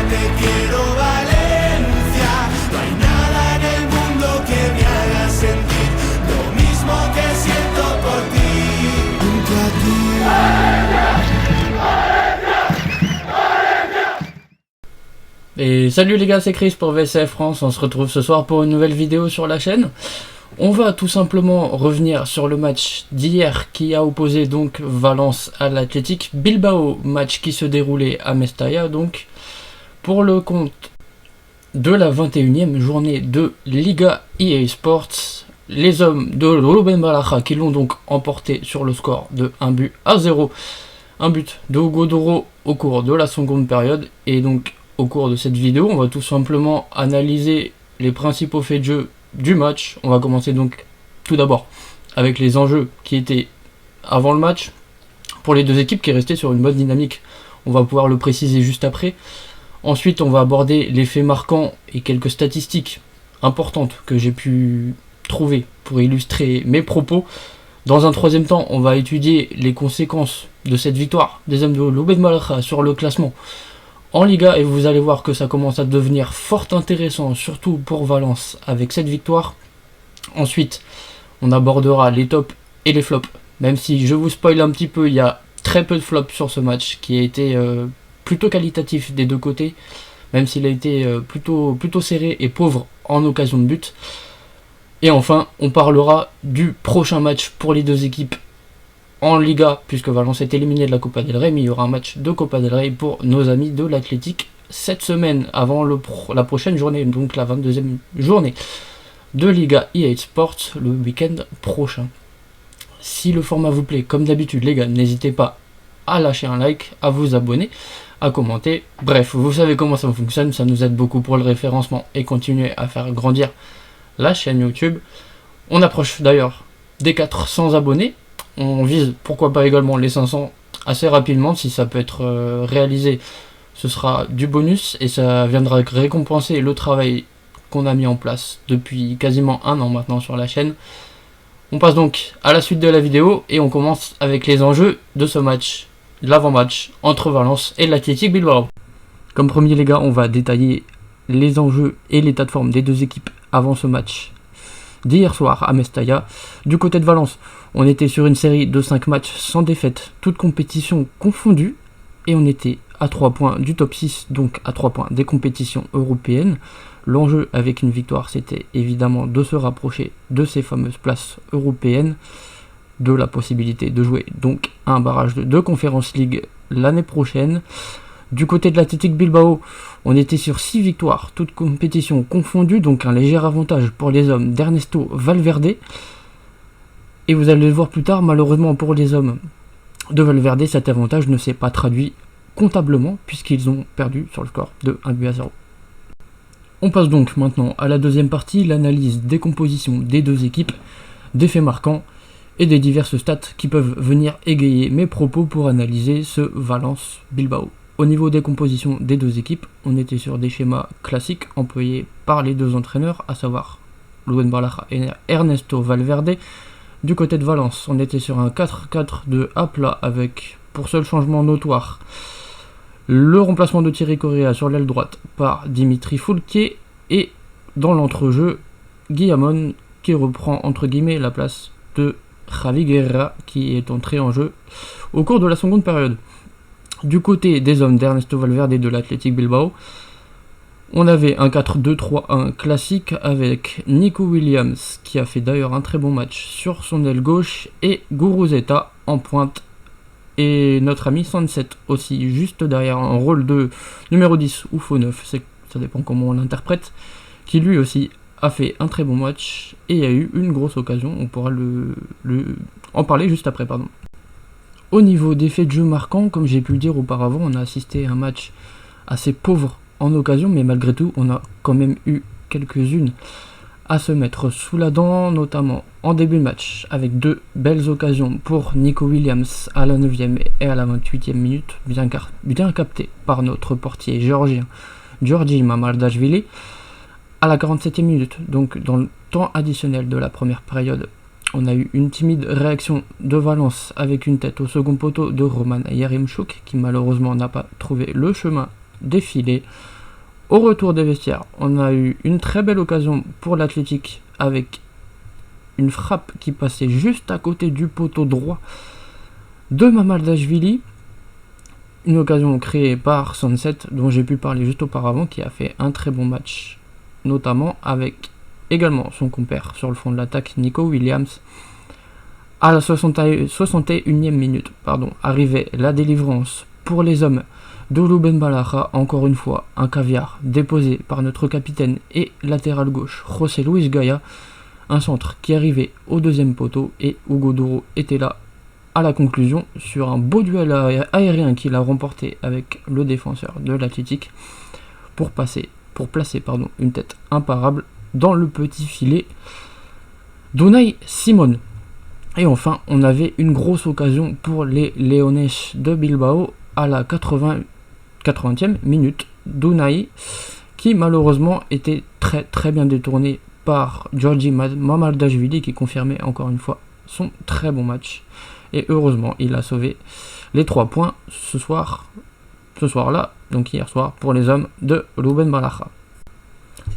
te quiero Valencia. No hay nada en el mundo que me haga sentir lo mismo que siento por ti. Junto a ti. Et salut les gars, c'est Chris pour VCF France, on se retrouve ce soir pour une nouvelle vidéo sur la chaîne. On va tout simplement revenir sur le match d'hier qui a opposé donc Valence à l'Athletic Bilbao, match qui se déroulait à Mestalla donc pour le compte de la 21e journée de Liga EA Sports. Les hommes de Rubén Baraja qui l'ont donc emporté sur le score de 1-0, un but de Hugo Duro au cours de la seconde période. Et donc au cours de cette vidéo, on va tout simplement analyser les principaux faits de jeu du match. On va commencer donc tout d'abord avec les enjeux qui étaient avant le match pour les deux équipes qui restaient sur une bonne dynamique. On va pouvoir le préciser juste après. Ensuite, on va aborder les faits marquants et quelques statistiques importantes que j'ai pu trouver pour illustrer mes propos. Dans un troisième temps, on va étudier les conséquences de cette victoire des hommes de Rubén Baraja sur le classement en Liga, et vous allez voir que ça commence à devenir fort intéressant, surtout pour Valence avec cette victoire. Ensuite, on abordera les tops et les flops, même si je vous spoil un petit peu, il y a très peu de flops sur ce match qui a été plutôt qualitatif des deux côtés, même s'il a été plutôt serré et pauvre en occasion de but. Et enfin, on parlera du prochain match pour les deux équipes en Liga, puisque Valence est éliminé de la Copa del Rey, mais il y aura un match de Copa del Rey pour nos amis de l'Athletic cette semaine, avant la prochaine journée, donc la 22e journée de Liga EA Sports le week-end prochain. Si le format vous plaît, comme d'habitude les gars, n'hésitez pas à lâcher un like, à vous abonner, à commenter. Bref, vous savez comment ça fonctionne, ça nous aide beaucoup pour le référencement et continuer à faire grandir la chaîne YouTube. On approche d'ailleurs des 400 abonnés. On vise pourquoi pas également les 500 assez rapidement. Si ça peut être réalisé, ce sera du bonus et ça viendra récompenser le travail qu'on a mis en place depuis quasiment un an maintenant sur la chaîne. On passe donc à la suite de la vidéo et on commence avec les enjeux de ce match, l'avant-match entre Valence et l'Athletic Bilbao. Comme premier les gars, on va détailler les enjeux et l'état de forme des deux équipes avant ce match d'hier soir à Mestalla. Du côté de Valence, on était sur une série de 5 matchs sans défaite, toutes compétitions confondues, et on était à 3 points du top 6, donc à 3 points des compétitions européennes. L'enjeu avec une victoire, c'était évidemment de se rapprocher de ces fameuses places européennes, de la possibilité de jouer donc un barrage de Conference League l'année prochaine. Du côté de l'Athletic Bilbao, on était sur 6 victoires, toutes compétitions confondues, donc un léger avantage pour les hommes d'Ernesto Valverde. Et vous allez le voir plus tard, malheureusement pour les hommes de Valverde, cet avantage ne s'est pas traduit comptablement, puisqu'ils ont perdu sur le score de 1-0. On passe donc maintenant à la deuxième partie, l'analyse des compositions des deux équipes, des faits marquants et des diverses stats qui peuvent venir égayer mes propos pour analyser ce Valence-Bilbao. Au niveau des compositions des deux équipes, on était sur des schémas classiques employés par les deux entraîneurs, à savoir Rubén Baraja et Ernesto Valverde. Du côté de Valence, on était sur un 4-4-2 à plat avec, pour seul changement notoire, le remplacement de Thierry Correa sur l'aile droite par Dimitri Foulquier et dans l'entrejeu, Guillamon qui reprend entre guillemets la place de Javi Guerra qui est entré en jeu au cours de la seconde période. Du côté des hommes d'Ernesto Valverde et de l'Athletic Bilbao, on avait un 4-2-3-1 classique avec Nico Williams qui a fait d'ailleurs un très bon match sur son aile gauche et Guruzeta en pointe et notre ami Sunset aussi juste derrière, un rôle de numéro 10 ou faux 9, ça dépend comment on l'interprète, qui lui aussi a fait un très bon match et a eu une grosse occasion, on pourra en parler juste après. Au niveau des faits de jeu marquants, comme j'ai pu le dire auparavant, on a assisté à un match assez pauvre en occasion, mais malgré tout, on a quand même eu quelques-unes à se mettre sous la dent, notamment en début de match, avec 2 belles occasions pour Nico Williams à la 9e et à la 28e minute, bien capté par notre portier géorgien Giorgi Mamardashvili. À la 47e minute, donc dans le temps additionnel de la première période, on a eu une timide réaction de Valence avec une tête au second poteau de Roman Yaremchuk qui malheureusement n'a pas trouvé le chemin des filets. Au retour des vestiaires, on a eu une très belle occasion pour l'Athletic avec une frappe qui passait juste à côté du poteau droit de Mamardashvili. Une occasion créée par Sunset, dont j'ai pu parler juste auparavant, qui a fait un très bon match, notamment avec également son compère sur le fond de l'attaque, Nico Williams. À la 61e minute, arrivait la délivrance pour les hommes de Louben Balaja. Encore une fois, un caviar déposé par notre capitaine et latéral gauche, José Luis Gaya. Un centre qui arrivait au deuxième poteau et Hugo Duro était là à la conclusion sur un beau duel aérien qu'il a remporté avec le défenseur de l'Athletic pour placer une tête imparable dans le petit filet d'Unai Simon. Et enfin, on avait une grosse occasion pour les Leones de Bilbao à la 80e minute d'Unai, qui malheureusement était très très bien détourné par Georgi Mamardashvili, qui confirmait encore une fois son très bon match. Et heureusement, il a sauvé les 3 points ce soir-là, donc hier soir, pour les hommes de Louben Balaja.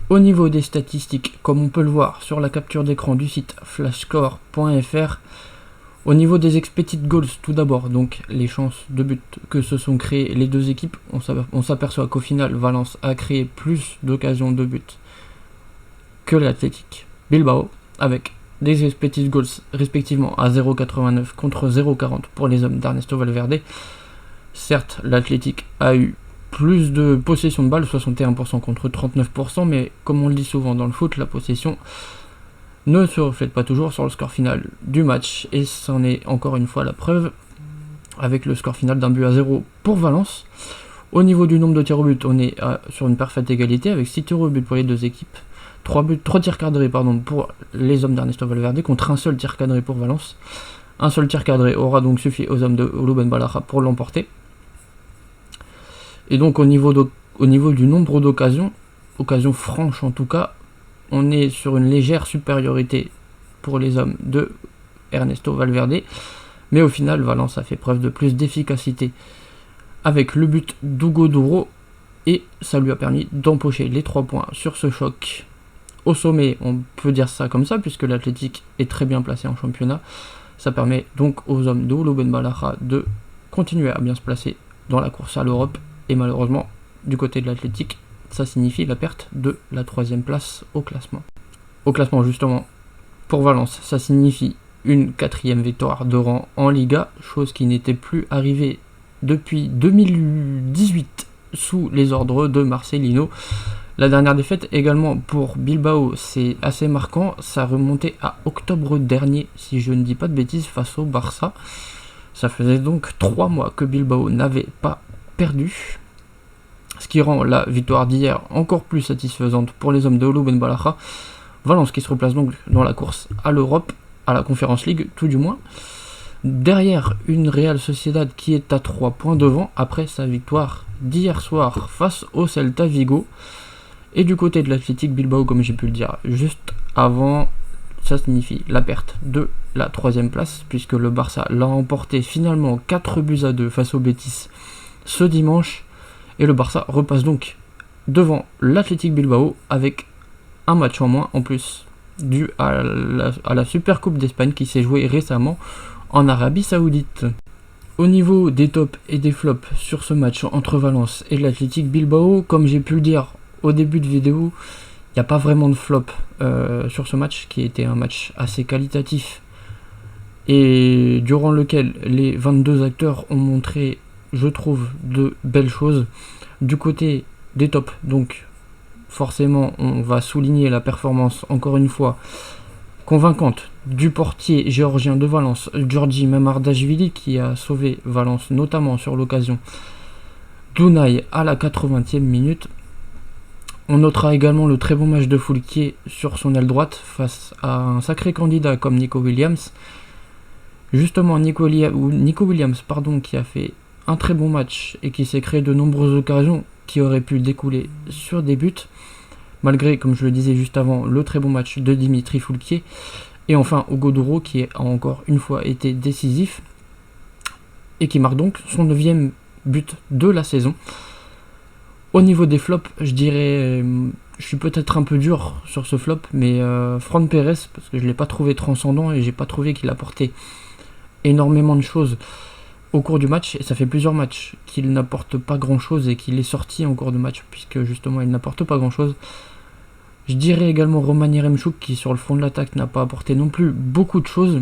Au niveau des statistiques, comme on peut le voir sur la capture d'écran du site flashscore.fr, au niveau des expected goals, tout d'abord, donc les chances de but que se sont créées les deux équipes, on s'aperçoit qu'au final, Valence a créé plus d'occasions de but que l'Athletic Bilbao, avec des expected goals respectivement à 0,89 contre 0,40 pour les hommes d'Ernesto Valverde. Certes, l'Athletic a eu plus de possession de balle, 61% contre 39%, mais comme on le dit souvent dans le foot, la possession ne se reflète pas toujours sur le score final du match, et c'en est encore une fois la preuve avec le score final d'un but à 0 pour Valence. Au niveau du nombre de tirs au but, on est sur une parfaite égalité avec 6 tirs au but pour les deux équipes, 3 tirs cadrés pour les hommes d'Ernesto Valverde contre un seul tir cadré pour Valence. Un seul tir cadré aura donc suffi aux hommes de Louben Balaja pour l'emporter. Et donc au niveau du nombre d'occasions franches en tout cas, on est sur une légère supériorité pour les hommes de Ernesto Valverde. Mais au final, Valence a fait preuve de plus d'efficacité avec le but d'Hugo Duro, et ça lui a permis d'empocher les 3 points sur ce choc. Au sommet, on peut dire ça comme ça, puisque l'Athletic est très bien placé en championnat. Ça permet donc aux hommes de Louben Balaja de continuer à bien se placer dans la course à l'Europe. Et malheureusement, du côté de l'Athletic, ça signifie la perte de la 3e place au classement. Au classement, justement, pour Valence, ça signifie une 4e victoire de rang en Liga, chose qui n'était plus arrivée depuis 2018 sous les ordres de Marcelino. La dernière défaite également pour Bilbao, c'est assez marquant, ça remontait à octobre dernier, si je ne dis pas de bêtises, face au Barça. Ça faisait donc 3 mois que Bilbao n'avait pas perdu, ce qui rend la victoire d'hier encore plus satisfaisante pour les hommes de Louben Balaja. Valence qui se replace donc dans la course à l'Europe, à la Conference League tout du moins, derrière une Real Sociedad qui est à 3 points devant après sa victoire d'hier soir face au Celta Vigo. Et du côté de l'Athletic Bilbao, comme j'ai pu le dire juste avant, ça signifie la perte de la 3e place, puisque le Barça l'a emporté finalement 4-2 face au Betis ce dimanche, et le Barça repasse donc devant l'Athletic Bilbao avec un match en moins en plus, dû à la Super Coupe d'Espagne qui s'est jouée récemment en Arabie Saoudite. Au niveau des tops et des flops sur ce match entre Valence et l'Athletic Bilbao, comme j'ai pu le dire au début de vidéo, il n'y a pas vraiment de flop sur ce match, qui était un match assez qualitatif et durant lequel les 22 acteurs ont montré, je trouve, de belles choses. Du côté des tops, donc forcément on va souligner la performance encore une fois convaincante du portier géorgien de Valence, Georgi Mamardashvili, qui a sauvé Valence notamment sur l'occasion d'Unai à la 80e minute. On notera également le très bon match de Foulquier sur son aile droite face à un sacré candidat comme Nico Williams. Justement, Nico Williams, qui a fait un très bon match et qui s'est créé de nombreuses occasions qui auraient pu découler sur des buts, malgré, comme je le disais juste avant, le très bon match de Dimitri Foulquier. Et enfin, Hugo Duro, qui a encore une fois été décisif et qui marque donc son 9e but de la saison. Au niveau des flops, je dirais, je suis peut-être un peu dur sur ce flop, mais Fran Pérez, parce que je ne l'ai pas trouvé transcendant et j'ai pas trouvé qu'il apportait énormément de choses au cours du match, et ça fait plusieurs matchs qu'il n'apporte pas grand chose et qu'il est sorti en cours de match, puisque justement il n'apporte pas grand chose. Je dirais également Roman Yaremchuk, qui sur le front de l'attaque n'a pas apporté non plus beaucoup de choses,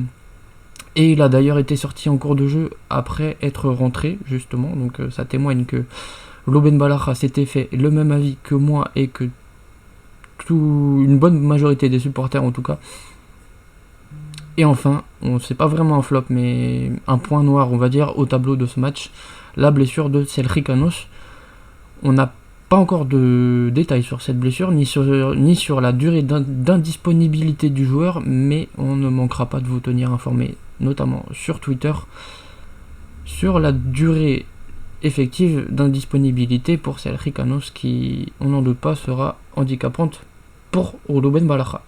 et il a d'ailleurs été sorti en cours de jeu après être rentré, justement, donc ça témoigne que Louben Balaha s'était fait le même avis que moi et que une bonne majorité des supporters en tout cas. Et enfin, c'est pas vraiment un flop, mais un point noir, on va dire, au tableau de ce match, la blessure de Celric Canos. On n'a pas encore de détails sur cette blessure, ni sur la durée d'indisponibilité du joueur, mais on ne manquera pas de vous tenir informé, notamment sur Twitter, sur la durée effective d'indisponibilité pour Celric Canos, qui, on n'en doute pas, sera handicapante pour Louben Balaha.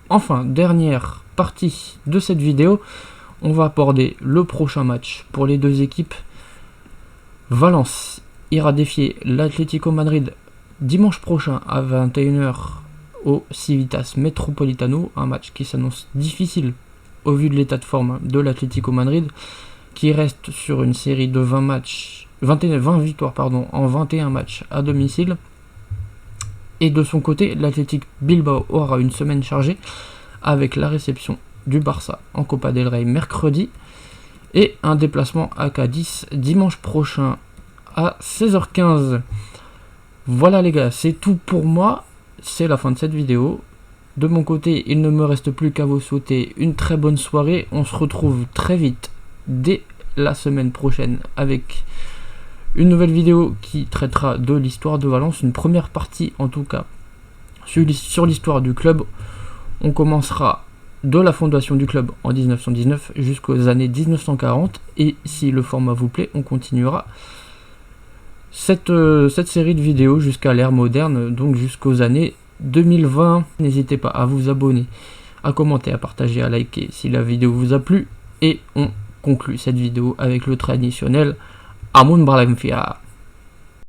Enfin, dernière partie de cette vidéo, on va aborder le prochain match pour les deux équipes. Valence ira défier l'Atlético Madrid dimanche prochain à 21h au Civitas Metropolitano, un match qui s'annonce difficile au vu de l'état de forme de l'Atlético Madrid, qui reste sur une série de 20 victoires en 21 matchs à domicile. Et de son côté, l'Athletic Bilbao aura une semaine chargée avec la réception du Barça en Copa del Rey mercredi et un déplacement à Cadiz dimanche prochain à 16h15. Voilà les gars, c'est tout pour moi, c'est la fin de cette vidéo. De mon côté, il ne me reste plus qu'à vous souhaiter une très bonne soirée. On se retrouve très vite dès la semaine prochaine avec une nouvelle vidéo qui traitera de l'histoire de Valence, une première partie en tout cas sur l'histoire du club. On commencera de la fondation du club en 1919 jusqu'aux années 1940, et si le format vous plaît, on continuera cette série de vidéos jusqu'à l'ère moderne, donc jusqu'aux années 2020. N'hésitez pas à vous abonner, à commenter, à partager, à liker si la vidéo vous a plu, et on conclut cette vidéo avec le traditionnel Amun Balamfia.